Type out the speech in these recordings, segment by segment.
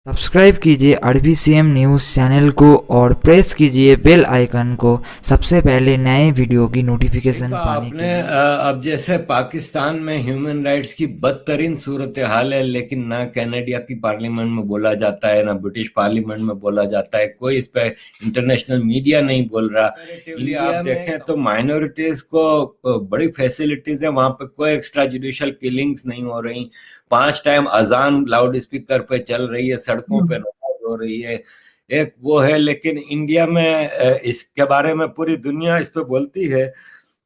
Subscribe कीजिए RBCM news channel को और प्रेस कीजिए बेल आइकन को सबसे पहले नए वीडियो की नोटिफिकेशन पाने के आपने लिए। अब जैसे पाकिस्तान में ह्यूमन राइट्स की बदतरीन सूरत हाल है, लेकिन ना कनाडा की पार्लियामेंट में बोला जाता है, ना ब्रिटिश पार्लियामेंट में बोला जाता है, कोई इस पे इंटरनेशनल मीडिया नहीं बोल रहा। इंडिया आप देखें तो माइनॉरिटीज को बड़ी फैसिलिटीज है, वहां पे कोई एक्स्ट्रा जुडिशियल किलिंग्स नहीं हो रही, 5 टाइम अजान लाउड स्पीकर पे चल रही है, सड़कों पे नमाज हो रही है, एक वो है। लेकिन इंडिया में इसके बारे में पूरी दुनिया इस पे बोलती है।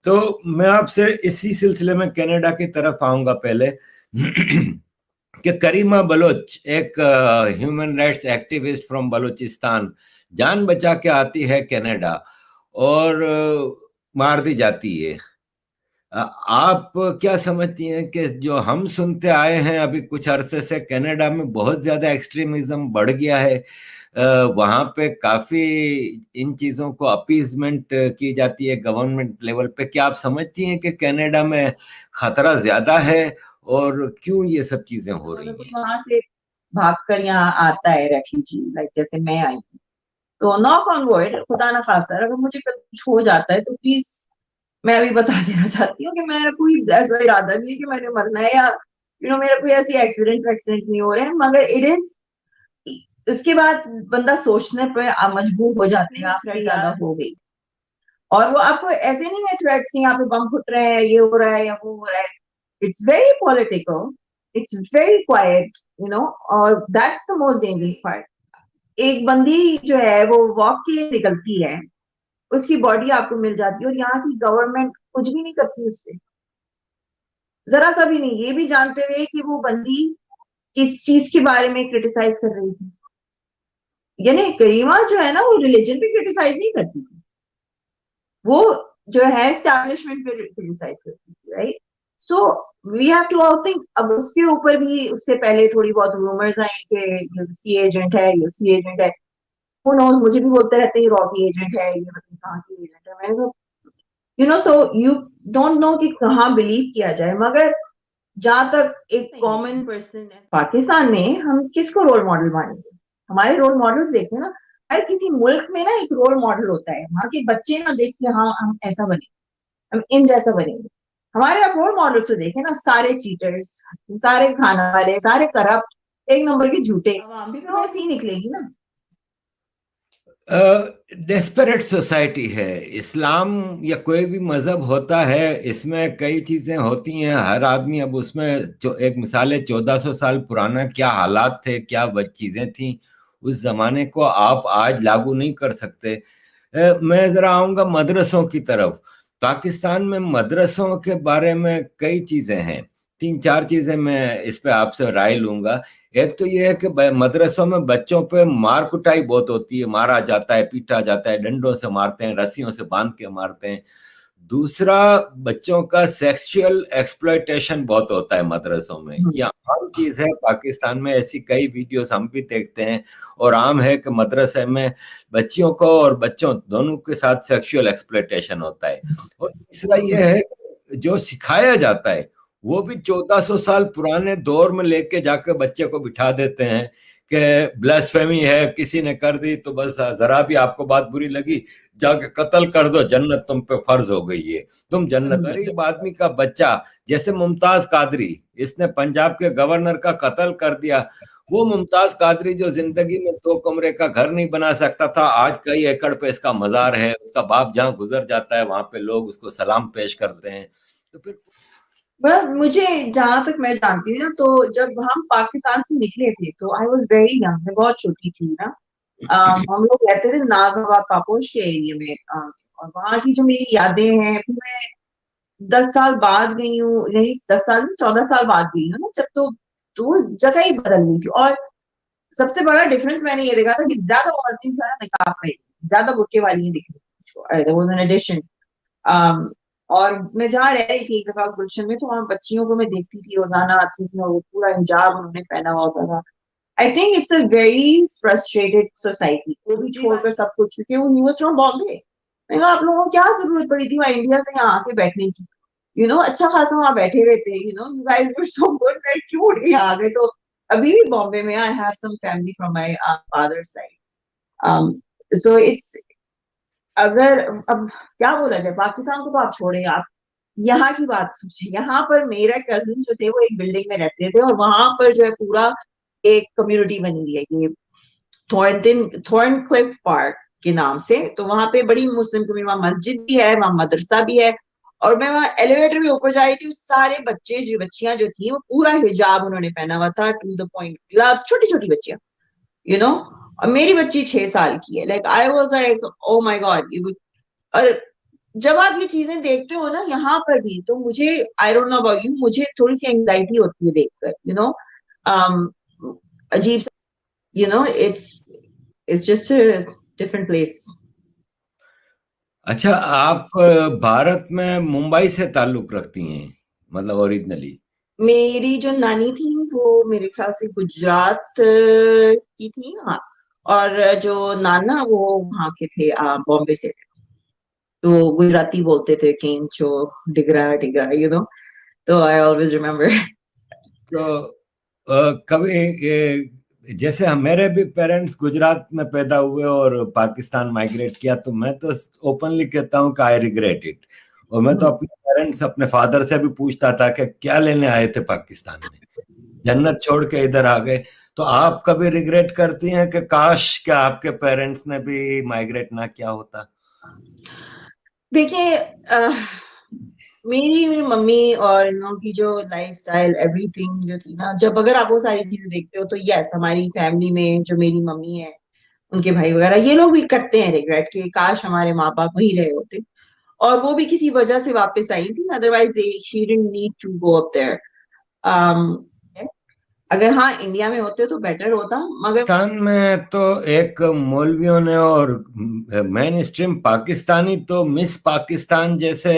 तो मैं आपसे इसी सिलसिले में कनाडा की तरफ आऊंगा पहले कि करीमा बलोच एक human rights activist from Balochistan जान बचा के आती है कनाडा और मार दी जाती है। आप क्या समझती हैं कि जो हम सुनते आए हैं अभी कुछ अरसे से कनाडा में बहुत ज्यादा एक्सट्रीमिज्म बढ़ गया है, वहां पे काफी इन चीजों को अपीजमेंट की जाती है गवर्नमेंट लेवल पे। क्या आप समझती हैं कि कनाडा में खतरा ज्यादा है और क्यों ये सब चीजें हो अगर रही कोई हैं? वहां से भागकर यहाँ आता है रेफ्यूजी, लाइक जैसे मैं आई हूँ, तो नॉक ऑन वर्ड, खुदा ना खास्ता, अगर मुझे कभी कुछ हो जाता है तो प्लीज मैं अभी बता देना चाहती हूँ कि मेरा कोई ऐसा इरादा नहीं है कि मैंने मरना है, या मेरा कोई ऐसी एक्सीडेंट्स वैक्सीडेंट्स नहीं हो रहे हैं, मगर इट इज उसके बाद बंदा सोचने पर मजबूर हो जाते हैं, थ्रेट ज्यादा हो गई। और वो आपको ऐसे नहीं है थ्रेट्स कि यहाँ पे बम फुट रहे हैं, ये हो रहा है या वो हो रहा है। It's very political, it's very quiet, और that's the most dangerous part. एक बंदी जो है वो वॉक के लिए निकलती है, उसकी बॉडी आपको मिल जाती है, और यहाँ की गवर्नमेंट कुछ भी नहीं करती उस पर, जरा सा भी नहीं, ये भी जानते हुए कि वो बंदी किस चीज के बारे में क्रिटिसाइज कर रही थी। यानी करीमा जो है ना, वो रिलीजन पे क्रिटिसाइज नहीं करती थी, वो जो है एस्टैब्लिशमेंट पे क्रिटिसाइज करती थी, right? So we have to all think. अब उसके ऊपर भी उससे पहले थोड़ी बहुत रूमर्स आई कि ये उसकी एजेंट है, ये उसकी एजेंट है। हु नोज, मुझे भी बोलते रहते हैं रॉकी एजेंट है, ये पता नहीं कहाँ की एजेंट है। मैंने सो यू डोंट नो कि कहाँ बिलीव किया जाए। मगर जहां तक एक कॉमन पर्सन है पाकिस्तान में, हम किसको रोल मॉडल मानेंगे? हमारे रोल मॉडल्स देखें ना, हर किसी मुल्क में ना एक रोल मॉडल होता है, वहां के बच्चे ना देख के हाँ हम ऐसा बने, हम इन जैसा बनेंगे। हमारे आप रोल मॉडल्स तो देखें ना, सारे चीटर्स, सारे खाना वाले, सारे करप्ट, एक नंबर के झूठे, आवाम भी तो ऐसी ही निकलेगी ना। डेस्परेट सोसाइटी है इस्लाम या कोई भी मजहब होता है, इसमें कई चीजें होती हैं, हर आदमी अब उसमें जो एक मिसाल है 1400 साल पुराना क्या हालात थे, क्या चीजें थी उस जमाने को आप आज लागू नहीं कर सकते। मैं जरा आऊंगा मदरसों की तरफ। पाकिस्तान में मदरसों के बारे में कई चीजें हैं, 3-4 चीजें मैं इस पे आपसे राय लूंगा। एक तो ये है कि मदरसों में बच्चों पे मार कुटाई बहुत होती है, मारा जाता है, पीटा जाता है, डंडों से मारते हैं, रस्सियों से बांध के मारते हैं। दूसरा, बच्चों का सेक्सुअल एक्सप्लॉयटेशन बहुत होता है मदरसों में, यह आम चीज है पाकिस्तान में, ऐसी कई वीडियोस हम भी देखते हैं। और आम है कि मदरसे में बच्चियों को और बच्चों दोनों के साथ सेक्सुअल एक्सप्लॉयटेशन होता है। और तीसरा यह है कि जो सिखाया जाता है वो भी 1400 साल पुराने दौर में लेके जाकर बच्चे को बिठा देते हैं कि ब्लास्फेमी है, किसी ने कर दी तो बस जरा भी आपको बात बुरी लगी जाके कत्ल कर दो, जन्नत तुम पे फर्ज हो गई है, तुम जन्नत। गरीब आदमी का बच्चा जैसे मुमताज कादरी, इसने पंजाब के गवर्नर का कत्ल कर दिया। वो मुमताज कादरी जो जिंदगी में 2 कमरे का घर नहीं बना सकता था, आज कई एकड़ पे इसका मजार है, उसका बाप जहां गुजर जाता है वहां पे लोग उसको सलाम पेश करते हैं। तो फिर मुझे जहां तक मैं जानती हूँ ना, तो जब हम पाकिस्तान से निकले थे तो आई वॉज वेरी यंग, मैं बहुत छोटी थी ना। हम लोग रहते थे नाजाबाद पापोश के एरिया में, और वहां की जो मेरी यादें हैं, फिर मैं 10 साल बाद गई हूँ, नहीं 10 साल नहीं, 14 साल बाद गई हूँ ना, जब तो जगह ही बदल गई थी। और सबसे बड़ा डिफरेंस मैंने ये देखा था कि ज्यादा औरतें जो है ना निकाब पहनी, ज्यादा बुर्के वाली दिख रही। और मैं जहाँ रह रही थी एक दफा गुलशन में, तो वहाँ बच्चियों को मैं देखती थी, रोजाना आती थी और वो पूरा हिजाब उन्होंने पहना हुआ होता था। I think it's a very frustrated society, वो भी छोड़कर सब कुछ, क्योंकि वो ही वाज फ्रॉम बॉम्बे। मैं कहा आप लोगों को क्या जरूरत पड़ी थी वहाँ इंडिया से यहाँ आके बैठने की? अच्छा खासा वहाँ बैठे हुए थे, you guys were so good, मैं क्यों उठ के यहाँ आ गए? तो अभी भी बॉम्बे में I have some family from my father side, so it's, अगर अब क्या बोला जाए, पाकिस्तान को तो आप छोड़े, आप यहाँ की बात सोचिए। यहाँ पर मेरा कजिन जो थे वो एक बिल्डिंग में रहते थे, और वहां पर जो है पूरा एक कम्युनिटी बनी हुई है, ये थॉर्नक्लिफ पार्क के नाम से। तो वहां पे बड़ी मुस्लिम कम्युनिटी, वहां मस्जिद भी है, वहां मदरसा भी है। और मैं वहां एलिवेटर में ऊपर जा रही थी, सारे बच्चे जो बच्चियां जो थी वो पूरा हिजाब उन्होंने पहना हुआ था, टू द पॉइंट, छोटी छोटी बच्चियां, यू नो। और मेरी बच्ची 6 साल की है, like I was like oh my God. और जब आप ये चीजें देखते हो ना यहाँ पर भी, तो मुझे, I don't know about you, मुझे थोड़ी सी एंग्जाइटी होती है देखकर, अजीब, it's just a different place. अच्छा, आप भारत में मुंबई से ताल्लुक रखती हैं, मतलब ओरिजिनली? मेरी जो नानी थी वो मेरे ख्याल से गुजरात की थी, हाँ। और जो नाना वो वहाँ के थे, बॉम्बे से थे। तो गुजराती बोलते थे, केंचो, डिगरा डिगरा, तो आई ऑलवेज रिमेम्बर। तो कभी जैसे मेरे भी पेरेंट्स गुजरात में पैदा हुए और पाकिस्तान माइग्रेट किया, तो मैं तो ओपनली कहता हूँ कि आई रिग्रेट इट। और मैं तो अपने पेरेंट्स, अपने फादर से भी पूछता था कि क्या लेने आए थे पाकिस्तान में, जन्नत छोड़ के इधर आ गए। तो आप कभी रिग्रेट करती हैं कि काश कि आपके पेरेंट्स ने भी माइग्रेट ना किया होता? देखिए, मेरी मम्मी और इन लोगों की जो लाइफस्टाइल, एवरीथिंग जो थी ना, जब अगर आप वो सारी चीजें देखते हो, तो यस, हमारी फैमिली में जो मेरी मम्मी है, उनके भाई वगैरह, ये लोग भी करते हैं रिग्रेट कि काश हमारे माँ बाप वहीं रहे होते। और वो भी किसी वजह से वापस आई थी, otherwise she didn't need to go up there. अगर हाँ इंडिया में होते तो बेटर होता, मगर पाकिस्तान में तो एक मौलवियों ने और मेन स्ट्रीम पाकिस्तानी तो मिस पाकिस्तान जैसे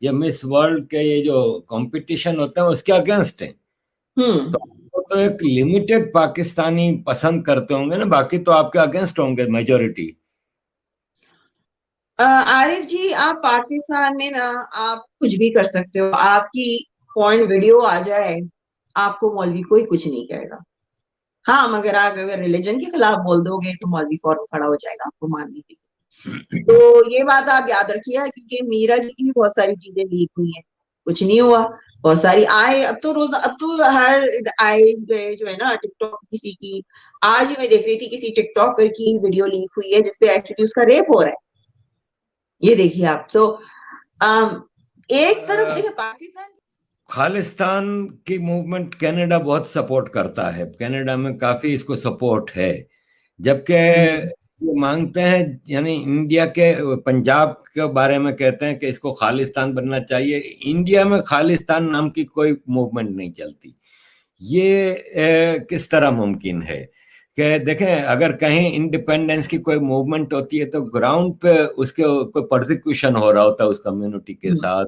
या मिस वर्ल्ड के ये जो कंपटीशन होते हैं उसके अगेंस्ट है। तो हम्म। वो तो एक लिमिटेड पाकिस्तानी पसंद करते होंगे ना, बाकी तो आपके अगेंस्ट होंगे मेजोरिटी। आरिफ जी, आप पाकिस्तान में ना, आप कुछ भी कर सकते हो, आपकी पॉइंट वीडियो आ जाए, आपको मौलवी कोई कुछ नहीं कहेगा। हाँ, मगर आप अगर रिलीजन के खिलाफ बोल दोगे तो मौलवी फौरन खड़ा हो जाएगा आपको मारने के लिए। तो ये बात आप याद रखिए, क्योंकि मीरा जी की भी बहुत सारी चीजें लीक हुई हैं, कुछ नहीं हुआ। बहुत सारी आए, अब तो हर आए गए जो है ना, टिकटॉक किसी की, आज ही मैं देख रही थी किसी टिकटॉकर की वीडियो लीक हुई है जिसपे एक्चुअली उसका रेप हो रहा है। ये देखिए आप तो, एक तरफ देखिए पाकिस्तान। खालिस्तान की मूवमेंट कनाडा बहुत सपोर्ट करता है, कनाडा में काफी इसको सपोर्ट है। जबकि ये मांगते हैं, यानी इंडिया के पंजाब के बारे में कहते हैं कि इसको खालिस्तान बनना चाहिए। इंडिया में खालिस्तान नाम की कोई मूवमेंट नहीं चलती। ये किस तरह मुमकिन है कि देखें, अगर कहीं इंडिपेंडेंस की कोई मूवमेंट होती है तो ग्राउंड पे उसके कोई प्रोसिक्यूशन हो रहा होता है उस कम्युनिटी के साथ,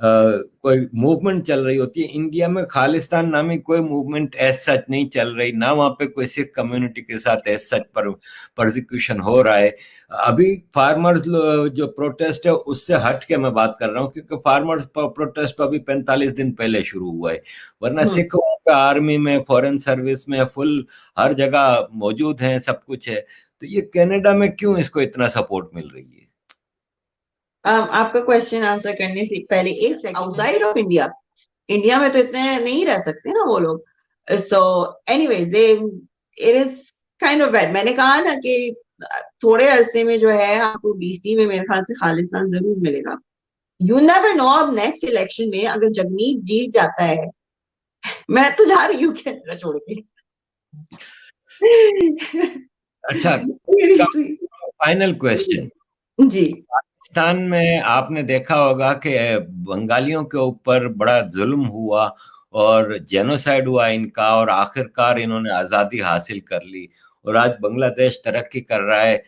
कोई मूवमेंट चल रही होती है। इंडिया में खालिस्तान नामी कोई मूवमेंट एज सच नहीं चल रही ना, वहां पे कोई सिख कम्युनिटी के साथ एज सच पर प्रोसिक्यूशन हो रहा है। अभी फार्मर्स जो प्रोटेस्ट है उससे हट के मैं बात कर रहा हूँ, क्योंकि फार्मर्स प्रोटेस्ट तो अभी 45 दिन पहले शुरू हुआ है। वरना सिखों का आर्मी में, फॉरेन सर्विस में फुल हर जगह मौजूद हैं, सब कुछ है। तो ये कनाडा में क्यों इसको इतना सपोर्ट मिल रही है? आपका क्वेश्चन आंसर करने से पहले एक second, outside of India, India में तो इतने नहीं रह सकते ना वो लोग। So anyways, it is kind of bad. मैंने कहा ना कि थोड़े अरसे में जो है आपको डीसी में मेरे ख्याल से खालिस्तान जरूर मिलेगा। यू नेवर नो, अब नेक्स्ट इलेक्शन में अगर जगमीत जीत जाता है, मैं तो जा रही हूँ कैनेडा छोड़ के। अच्छा, फाइनल क्वेश्चन। जी। पाकिस्तान में आपने देखा होगा कि बंगालियों के ऊपर बड़ा जुल्म हुआ और जेनोसाइड हुआ इनका, और आखिरकार इन्होंने आज़ादी हासिल कर ली और आज बांग्लादेश तरक्की कर रहा है।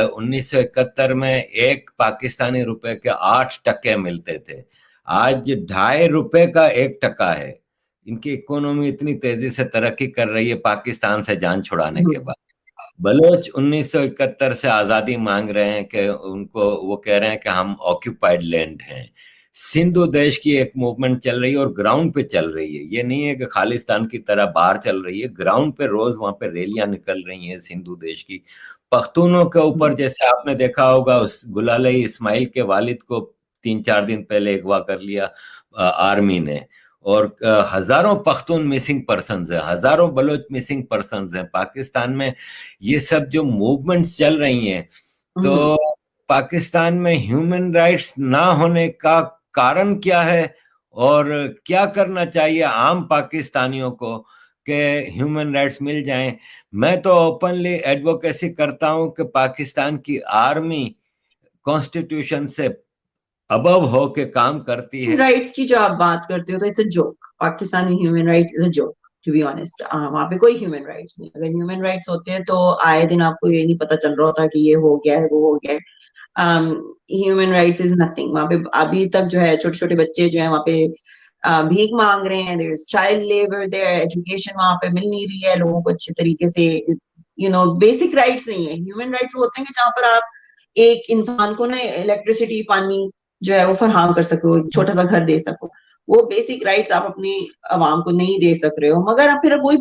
1971 में एक पाकिस्तानी रुपए के 8 टके मिलते थे, आज 2.5 रुपए का 1 टका है। इनकी इकोनॉमी इतनी तेजी से तरक्की कर रही है पाकिस्तान से जान छुड़ाने के बाद। बलोच 1971 से आजादी मांग रहे हैं कि उनको, वो कह रहे हैं कि हम ऑक्यूपाइड लैंड हैं। सिंधु देश की एक मूवमेंट चल रही है और ग्राउंड पे चल रही है। ये नहीं है कि खालिस्तान की तरह बाहर चल रही है, ग्राउंड पे रोज वहां पे रैलियां निकल रही हैं सिंधु देश की। पख्तूनों के ऊपर जैसे आपने देखा होगा, उस गुलालई इस्माइल के वालिद को 3-4 दिन पहले अगवा कर लिया आर्मी ने, और हजारों पख्तून मिसिंग पर्सन्स हैं, हजारों बलोच मिसिंग पर्सन्स हैं पाकिस्तान में। ये सब जो मूवमेंट्स चल रही हैं, तो पाकिस्तान में ह्यूमन राइट्स ना होने का कारण क्या है और क्या करना चाहिए आम पाकिस्तानियों को कि ह्यूमन राइट्स मिल जाएं। मैं तो ओपनली एडवोकेसी करता हूं कि पाकिस्तान की आर्मी कॉन्स्टिट्यूशन से अबव हो के काम करती है। राइट्स की जो आप बात करते हो तो it's a joke, Pakistani human rights is a joke to be honest. वहां पे कोई ह्यूमन राइट्स नहीं। अगर ह्यूमन राइट्स होते हैं तो आए दिन आपको ये नहीं पता चल रहा होता कि ये हो गया है, वो हो गया है। Human rights is nothing. वहां पे अभी तक जो है छोटे छोटे बच्चे जो है वहां पे भीख मांग रहे हैं, there is child labour, their education वहां पे मिल नहीं रही है लोगों को अच्छे तरीके से। बेसिक राइट्स नहीं है। ह्यूमन राइट्स वो होते हैं कि जहां पर आप एक इंसान को ना इलेक्ट्रिसिटी, पानी जो है वो फराहम कर सको, एक छोटा सा घर दे सको। वो बेसिक राइट्स आप अपनी आवाम को नहीं दे सक रहे हो, मगर आप फिर वही